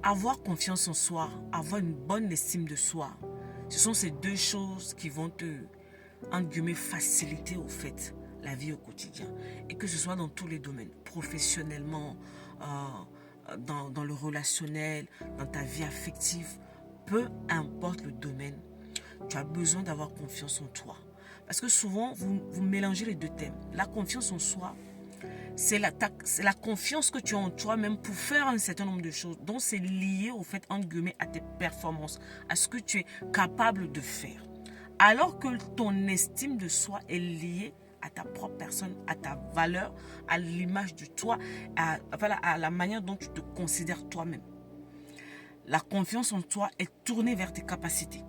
avoir confiance en soi, avoir une bonne estime de soi, ce sont ces deux choses qui vont te, entre guillemets, faciliter au fait la vie au quotidien. Et que ce soit dans tous les domaines, professionnellement, dans le relationnel, dans ta vie affective, peu importe le domaine, tu as besoin d'avoir confiance en toi. Parce que souvent, vous mélangez les deux thèmes. La confiance en soi, c'est la confiance que tu as en toi-même pour faire un certain nombre de choses. Donc, c'est lié au fait, entre guillemets, à tes performances, à ce que tu es capable de faire. Alors que ton estime de soi est liée à ta propre personne, à ta valeur, à l'image de toi, à la manière dont tu te considères toi-même. La confiance en toi est tournée vers tes capacités.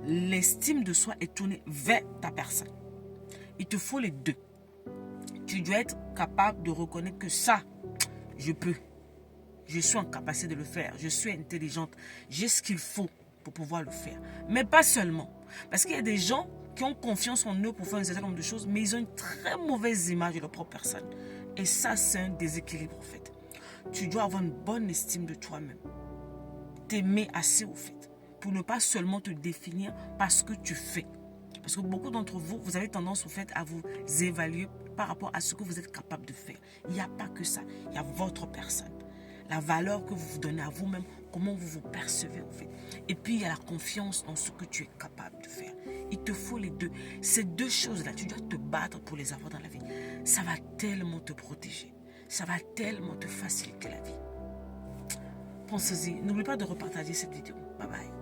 L'estime de soi est tournée vers ta personne. Il te faut les deux. Tu dois être capable de reconnaître que ça, je peux. Je suis en capacité de le faire. Je suis intelligente. J'ai ce qu'il faut pour pouvoir le faire. Mais pas seulement. Parce qu'il y a des gens qui ont confiance en eux pour faire un certain nombre de choses, mais ils ont une très mauvaise image de leur propre personne. Et ça, c'est un déséquilibre, en fait. Tu dois avoir une bonne estime de toi-même. T'aimer assez, au fait, pour ne pas seulement te définir par ce que tu fais. Parce que beaucoup d'entre vous, vous avez tendance, au fait, à vous évaluer par rapport à ce que vous êtes capable de faire. Il n'y a pas que ça. Il y a votre personne. La valeur que vous vous donnez à vous-même, comment vous vous percevez, en fait. Et puis, il y a la confiance en ce que tu es capable de faire. Il te faut les deux. Ces deux choses-là, tu dois te battre pour les avoir dans la vie. Ça va tellement te protéger. Ça va tellement te faciliter la vie. Pensez-y. N'oublie pas de repartager cette vidéo. Bye bye.